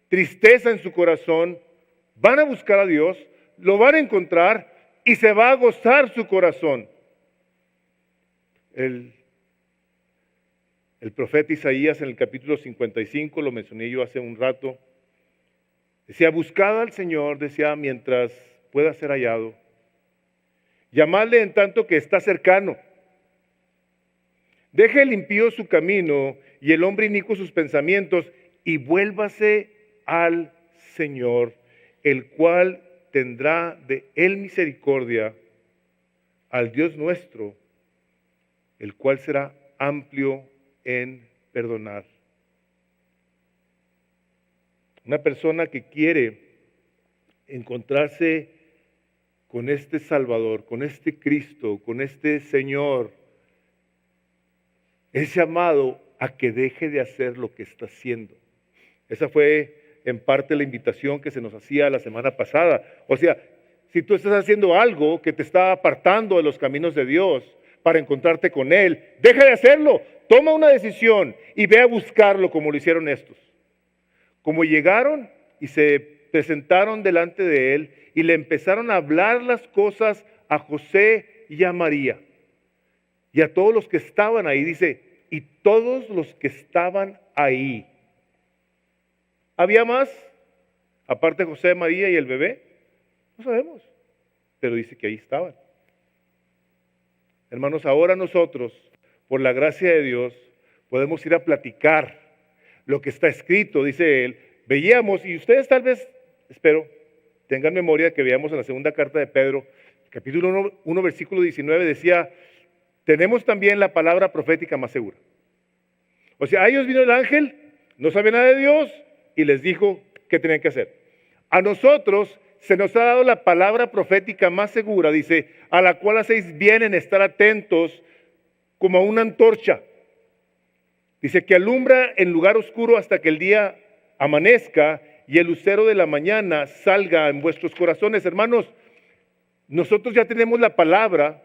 tristeza en su corazón, van a buscar a Dios, lo van a encontrar y se va a gozar su corazón. El profeta Isaías en el capítulo 55, lo mencioné yo hace un rato, decía, buscad al Señor, decía, mientras pueda ser hallado. Llamadle en tanto que está cercano. Deje el impío su camino y el hombre inicuo sus pensamientos y vuélvase al Señor, el cual tendrá de él misericordia, al Dios nuestro, el cual será amplio en perdonar. Una persona que quiere encontrarse con este Salvador, con este Cristo, con este Señor, es llamado a que deje de hacer lo que está haciendo. Esa fue en parte la invitación que se nos hacía la semana pasada. O sea, si tú estás haciendo algo que te está apartando de los caminos de Dios para encontrarte con Él, deja de hacerlo. Toma una decisión y ve a buscarlo como lo hicieron estos. Como llegaron y se presentaron delante de Él y le empezaron a hablar las cosas a José y a María. Y a todos los que estaban ahí, dice, y todos los que estaban ahí. ¿Había más? Aparte de José, María y el bebé. No sabemos, pero dice que ahí estaban. Hermanos, ahora nosotros, por la gracia de Dios, podemos ir a platicar lo que está escrito, dice él. Veíamos, y ustedes tal vez, espero, tengan memoria que veíamos en la segunda carta de Pedro, capítulo 1 versículo 19, decía, tenemos también la palabra profética más segura. O sea, a ellos vino el ángel, no sabía nada de Dios, y les dijo qué tenían que hacer. A nosotros se nos ha dado la palabra profética más segura, dice, a la cual hacéis bien en estar atentos como a una antorcha. Dice que alumbra en lugar oscuro hasta que el día amanezca y el lucero de la mañana salga en vuestros corazones. Hermanos, nosotros ya tenemos la palabra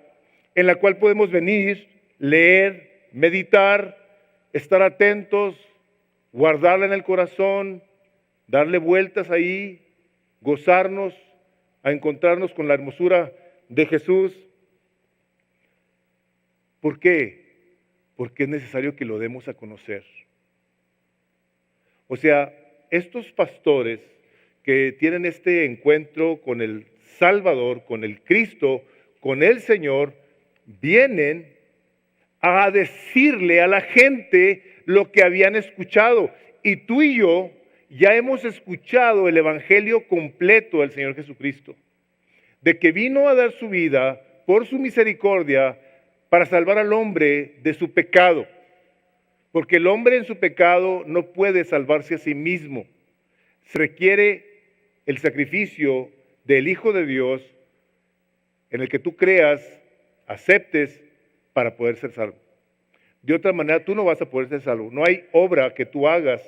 en la cual podemos venir, leer, meditar, estar atentos, guardarla en el corazón, darle vueltas ahí, gozarnos, a encontrarnos con la hermosura de Jesús. ¿Por qué? Porque es necesario que lo demos a conocer. O sea, estos pastores que tienen este encuentro con el Salvador, con el Cristo, con el Señor, vienen a decirle a la gente lo que habían escuchado. Y tú y yo ya hemos escuchado el evangelio completo del Señor Jesucristo, de que vino a dar su vida por su misericordia para salvar al hombre de su pecado, porque el hombre en su pecado no puede salvarse a sí mismo. Se requiere el sacrificio del Hijo de Dios en el que tú creas, aceptes para poder ser salvo. De otra manera, tú no vas a poder ser salvo. No hay obra que tú hagas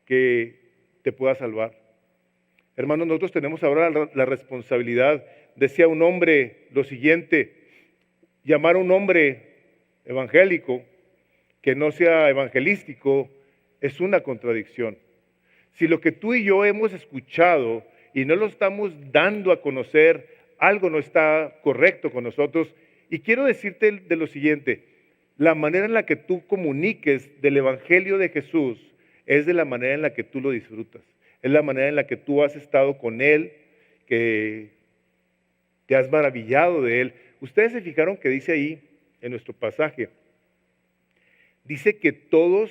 que te pueda salvar. Hermanos, nosotros tenemos ahora la responsabilidad, decía un hombre lo siguiente: llamar a un hombre evangélico que no sea evangelístico es una contradicción. Si lo que tú y yo hemos escuchado y no lo estamos dando a conocer, algo no está correcto con nosotros. Y quiero decirte de lo siguiente: la manera en la que tú comuniques del Evangelio de Jesús es de la manera en la que tú lo disfrutas. Es la manera en la que tú has estado con Él, que te has maravillado de Él. Ustedes se fijaron que dice ahí en nuestro pasaje, dice que todos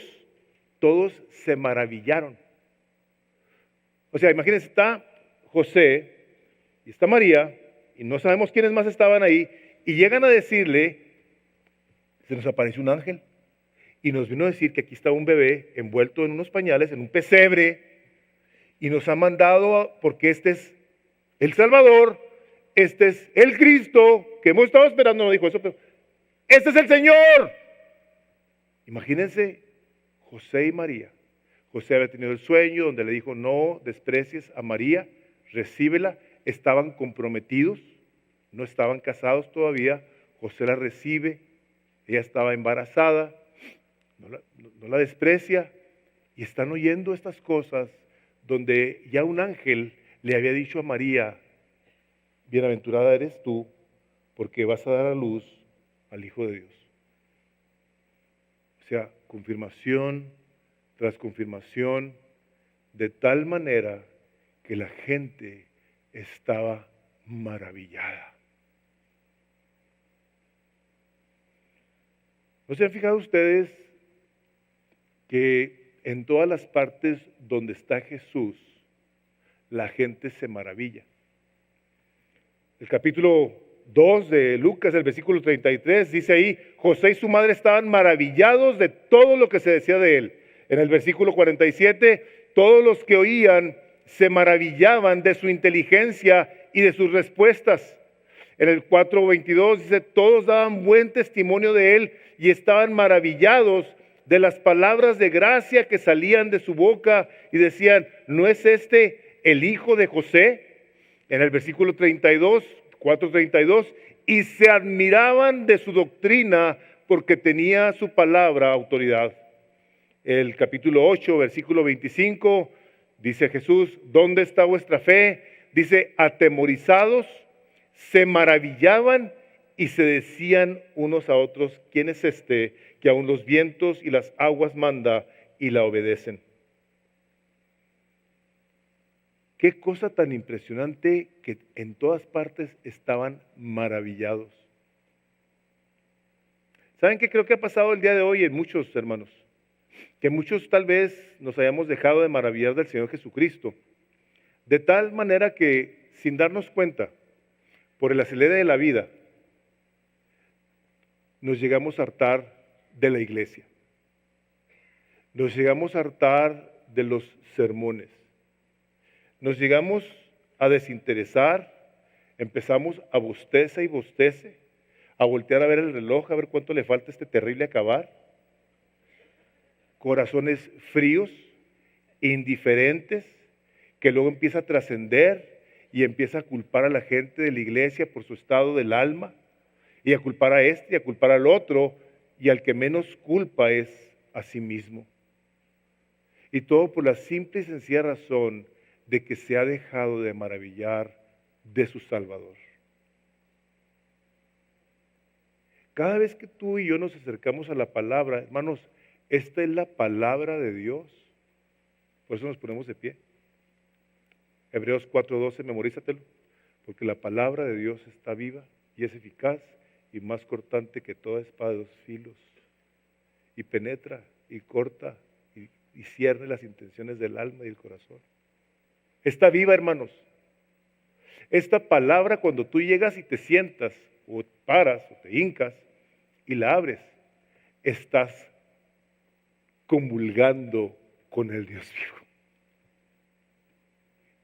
se maravillaron. O sea, imagínense, está José y está María, y no sabemos quiénes más estaban ahí, y llegan a decirle, se nos apareció un ángel, y nos vino a decir que aquí estaba un bebé envuelto en unos pañales, en un pesebre, y nos ha mandado, porque este es el Salvador, este es el Cristo, que hemos estado esperando. No dijo eso, pero este es el Señor. Imagínense José y María. José había tenido el sueño donde le dijo: no desprecies a María, recíbela. Estaban comprometidos, no estaban casados todavía. José la recibe, ella estaba embarazada, no la desprecia, y están oyendo estas cosas donde ya un ángel le había dicho a María: bienaventurada eres tú, porque vas a dar a luz al Hijo de Dios. O sea, confirmación tras confirmación, de tal manera que la gente estaba maravillada. ¿No se han fijado ustedes que en todas las partes donde está Jesús, la gente se maravilla? El capítulo 2 de Lucas, el versículo 33, dice ahí: José y su madre estaban maravillados de todo lo que se decía de él. En el versículo 47, todos los que oían se maravillaban de su inteligencia y de sus respuestas. En el 4:22 dice: todos daban buen testimonio de él y estaban maravillados de las palabras de gracia que salían de su boca, y decían: ¿no es este el hijo de José? En el versículo 32, 4:32, y se admiraban de su doctrina porque tenía su palabra autoridad. El capítulo 8, versículo 25, dice Jesús: ¿dónde está vuestra fe? Dice: atemorizados, se maravillaban y se decían unos a otros: ¿quién es este que aun los vientos y las aguas manda y la obedecen? Qué cosa tan impresionante que en todas partes estaban maravillados. ¿Saben qué creo que ha pasado el día de hoy en muchos, hermanos? Que muchos tal vez nos hayamos dejado de maravillar del Señor Jesucristo, de tal manera que sin darnos cuenta, por el acelere de la vida, nos llegamos a hartar de la iglesia. Nos llegamos a hartar de los sermones. Nos llegamos a desinteresar, empezamos a bostece y bostece, a voltear a ver el reloj, a ver cuánto le falta a este terrible acabar. Corazones fríos, indiferentes, que luego empieza a trascender y empieza a culpar a la gente de la iglesia por su estado del alma, y a culpar a este y a culpar al otro, y al que menos culpa es a sí mismo. Y todo por la simple y sencilla razón de que se ha dejado de maravillar de su Salvador. Cada vez que tú y yo nos acercamos a la palabra, hermanos, esta es la palabra de Dios. Por eso nos ponemos de pie. Hebreos 4:12, memorízatelo, porque la palabra de Dios está viva y es eficaz y más cortante que toda espada de dos filos, y penetra y corta y cierne las intenciones del alma y del corazón. Está viva, hermanos. Esta palabra, cuando tú llegas y te sientas, o paras, o te hincas, y la abres, estás comulgando con el Dios vivo,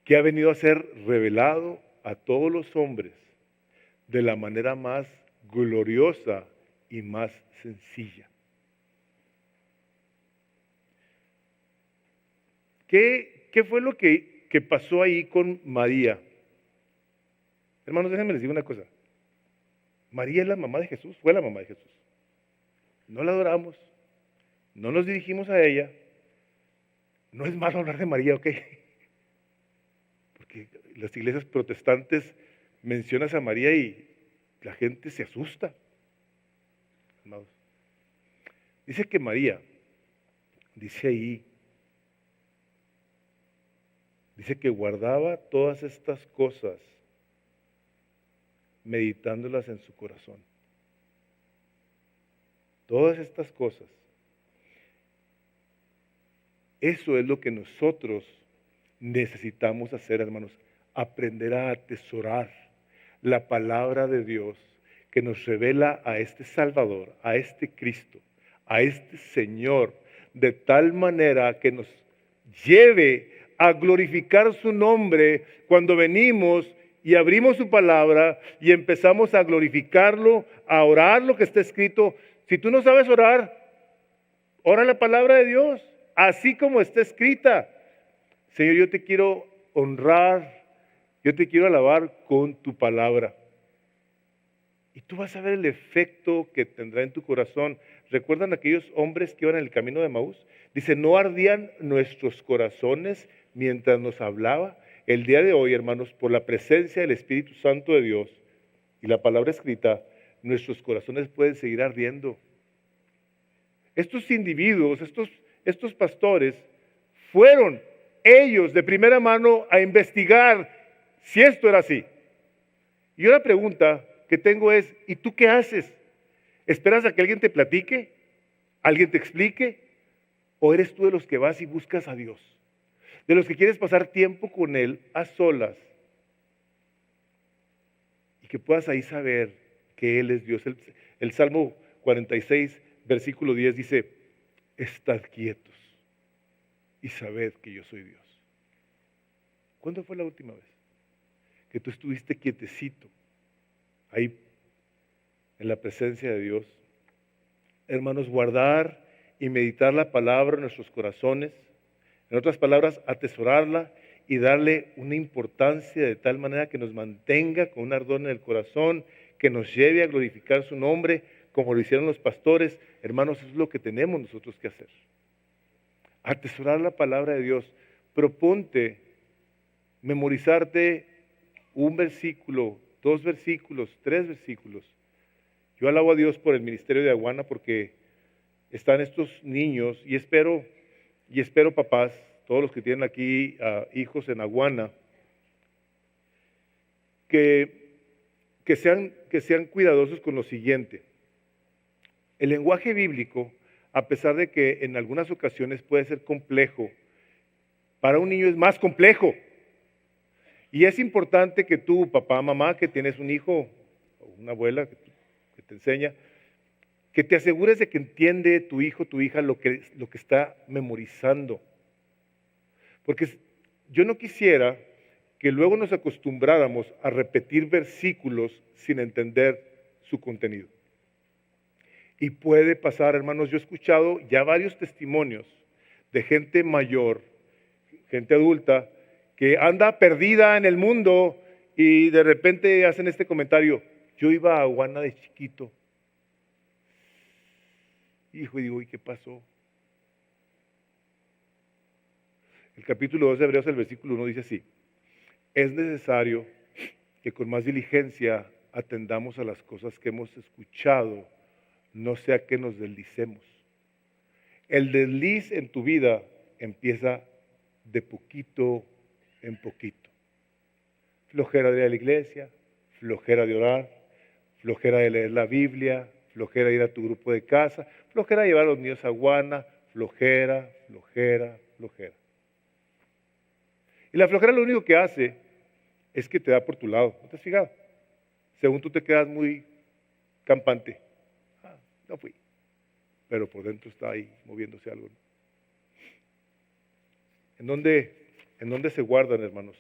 que ha venido a ser revelado a todos los hombres de la manera más gloriosa y más sencilla. ¿Qué fue lo que pasó ahí con María? Hermanos, déjenme les digo una cosa. María es la mamá de Jesús, fue la mamá de Jesús. No la adoramos, no nos dirigimos a ella. No es malo hablar de María, ¿ok? Porque las iglesias protestantes mencionas a María y la gente se asusta. Amados. Dice que María, dice ahí, dice que guardaba todas estas cosas, meditándolas en su corazón. Todas estas cosas. Eso es lo que nosotros necesitamos hacer, hermanos. Aprender a atesorar la palabra de Dios que nos revela a este Salvador, a este Cristo, a este Señor, de tal manera que nos lleve a glorificar su nombre cuando venimos y abrimos su palabra y empezamos a glorificarlo, a orar lo que está escrito. Si tú no sabes orar, ora la palabra de Dios, así como está escrita. Señor, yo te quiero honrar, yo te quiero alabar con tu palabra. Y tú vas a ver el efecto que tendrá en tu corazón. ¿Recuerdan aquellos hombres que iban en el camino de Maús? Dice, ¿no ardían nuestros corazones mientras nos hablaba? El día de hoy, hermanos, por la presencia del Espíritu Santo de Dios y la palabra escrita, nuestros corazones pueden seguir ardiendo. Estos individuos, estos pastores, fueron ellos de primera mano a investigar si esto era así. Y una pregunta que tengo es, ¿y tú qué haces? ¿Esperas a que alguien te platique? ¿Alguien te explique? ¿O eres tú de los que vas y buscas a Dios? De los que quieres pasar tiempo con Él a solas. Y que puedas ahí saber que Él es Dios. El Salmo 46, versículo 10 dice, estad quietos y sabed que yo soy Dios. ¿Cuándo fue la última vez que tú estuviste quietecito ahí en la presencia de Dios? Hermanos, guardar y meditar la palabra en nuestros corazones, en otras palabras, atesorarla y darle una importancia de tal manera que nos mantenga con un ardor en el corazón, que nos lleve a glorificar su nombre, como lo hicieron los pastores. Hermanos, eso es lo que tenemos nosotros que hacer. Atesorar la palabra de Dios. Proponte memorizarte un versículo, 2 versículos, 3 versículos. Yo alabo a Dios por el ministerio de Aguana porque están estos niños y espero papás, todos los que tienen aquí hijos en Aguana, que sean cuidadosos con lo siguiente. El lenguaje bíblico, a pesar de que en algunas ocasiones puede ser complejo, para un niño es más complejo. Y es importante que tú, papá, mamá, que tienes un hijo o una abuela que te enseña, que te asegures de que entiende tu hijo, tu hija, lo que está memorizando. Porque yo no quisiera que luego nos acostumbráramos a repetir versículos sin entender su contenido. Y puede pasar, hermanos, yo he escuchado ya varios testimonios de gente mayor, gente adulta, que anda perdida en el mundo y de repente hacen este comentario, yo iba a Aguana de chiquito. Hijo, y digo, ¿y qué pasó? El capítulo 2 de Hebreos, el versículo 1 dice así, es necesario que con más diligencia atendamos a las cosas que hemos escuchado, no sea que nos deslicemos. El desliz en tu vida empieza de poquito en poquito. Flojera de ir a la iglesia, flojera de orar, flojera de leer la Biblia, flojera de ir a tu grupo de casa, flojera de llevar a los niños a Aguana, flojera. Y la flojera lo único que hace es que te da por tu lado. ¿No te has fijado? Según tú te quedas muy campante. No fui. Pero por dentro está ahí moviéndose algo. ¿En dónde se guardan, hermanos?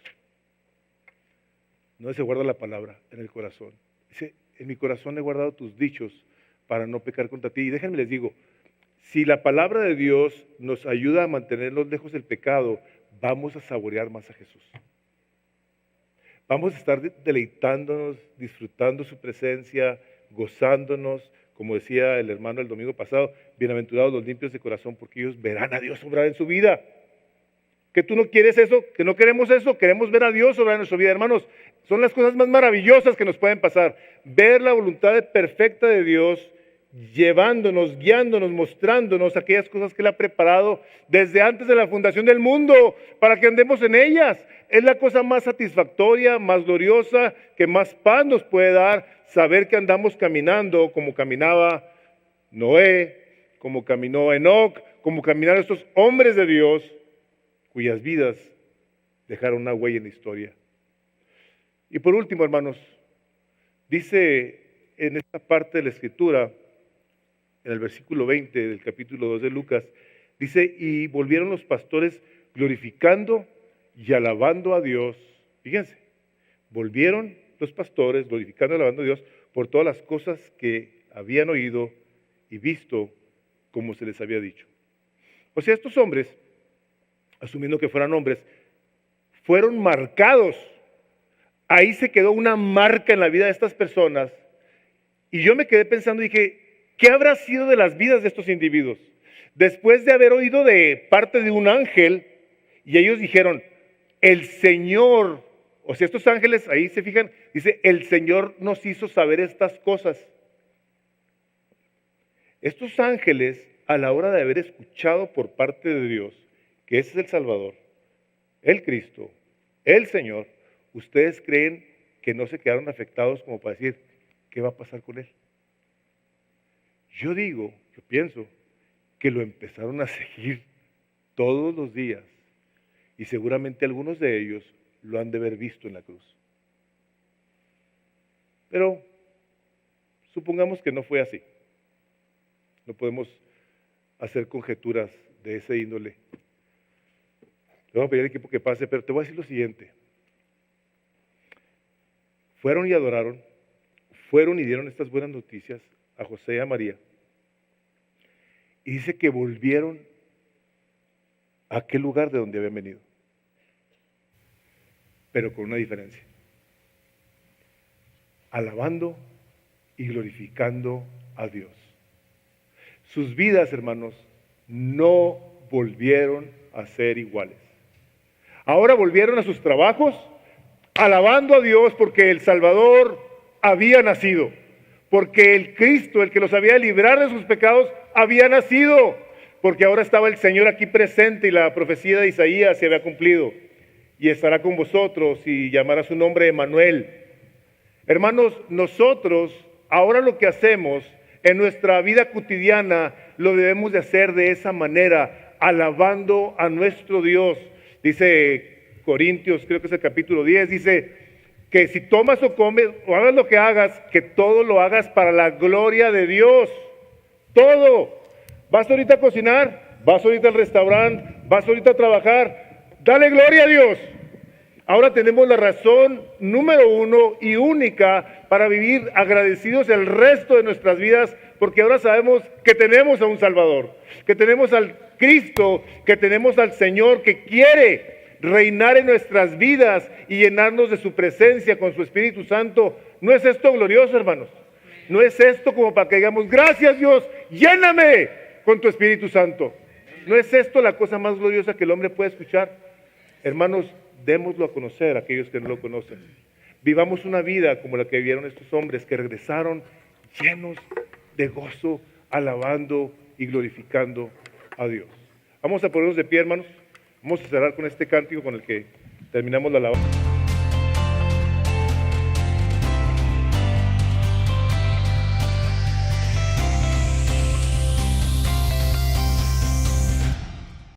¿Dónde se guarda la palabra? En el corazón. Dice, en mi corazón he guardado tus dichos para no pecar contra ti. Y déjenme les digo, si la palabra de Dios nos ayuda a mantenernos lejos del pecado, vamos a saborear más a Jesús. Vamos a estar deleitándonos, disfrutando su presencia, gozándonos, como decía el hermano el domingo pasado, bienaventurados los limpios de corazón, porque ellos verán a Dios obrar en su vida. ¿Que tú no quieres eso? ¿Que no queremos eso? Queremos ver a Dios obrar en nuestra vida, hermanos. Son las cosas más maravillosas que nos pueden pasar. Ver la voluntad perfecta de Dios, llevándonos, guiándonos, mostrándonos aquellas cosas que Él ha preparado desde antes de la fundación del mundo, para que andemos en ellas. Es la cosa más satisfactoria, más gloriosa, que más paz nos puede dar, saber que andamos caminando como caminaba Noé, como caminó Enoc, como caminaron estos hombres de Dios, cuyas vidas dejaron una huella en la historia. Y por último, hermanos, dice en esta parte de la Escritura, en el versículo 20 del capítulo 2 de Lucas, dice, y volvieron los pastores glorificando y alabando a Dios. Fíjense, volvieron los pastores glorificando y alabando a Dios por todas las cosas que habían oído y visto como se les había dicho. O sea, estos hombres, asumiendo que fueran hombres, fueron marcados. Ahí se quedó una marca en la vida de estas personas. Y yo me quedé pensando y dije, ¿qué habrá sido de las vidas de estos individuos? Después de haber oído de parte de un ángel, y ellos dijeron, el Señor, o sea, estos ángeles, ahí se fijan, dice, el Señor nos hizo saber estas cosas. Estos ángeles, a la hora de haber escuchado por parte de Dios, que ese es el Salvador, el Cristo, el Señor, ¿ustedes creen que no se quedaron afectados como para decir, ¿qué va a pasar con él? Yo pienso que lo empezaron a seguir todos los días y seguramente algunos de ellos lo han de haber visto en la cruz. Pero supongamos que no fue así. No podemos hacer conjeturas de ese índole. Le voy a pedir al equipo que pase, pero te voy a decir lo siguiente. Fueron y adoraron, fueron y dieron estas buenas noticias a José y a María. Y dice que volvieron a aquel lugar de donde habían venido. Pero con una diferencia. Alabando y glorificando a Dios. Sus vidas, hermanos, no volvieron a ser iguales. Ahora volvieron a sus trabajos, alabando a Dios porque el Salvador había nacido. Porque el Cristo, el que los había de librar de sus pecados, había nacido. Porque ahora estaba el Señor aquí presente y la profecía de Isaías se había cumplido. Y estará con vosotros y llamará su nombre Emmanuel. Hermanos, nosotros ahora lo que hacemos en nuestra vida cotidiana lo debemos de hacer de esa manera, alabando a nuestro Dios. Dice Corintios, creo que es el capítulo 10, dice que si tomas o comes o hagas lo que hagas, que todo lo hagas para la gloria de Dios. Todo. Vas ahorita a cocinar, vas ahorita al restaurante, vas ahorita a trabajar, dale gloria a Dios. Ahora tenemos la razón número uno y única para vivir agradecidos el resto de nuestras vidas, porque ahora sabemos que tenemos a un Salvador, que tenemos al Cristo, que tenemos al Señor que quiere reinar en nuestras vidas y llenarnos de su presencia con su Espíritu Santo. ¿No es esto glorioso, hermanos? ¿No es esto como para que digamos, gracias Dios, lléname con tu Espíritu Santo? ¿No es esto la cosa más gloriosa que el hombre puede escuchar? Hermanos, démoslo a conocer a aquellos que no lo conocen. Vivamos una vida como la que vivieron estos hombres que regresaron llenos de gozo, alabando y glorificando a Dios. Vamos a ponernos de pie, hermanos. Vamos a cerrar con este cántico con el que terminamos la alabanza.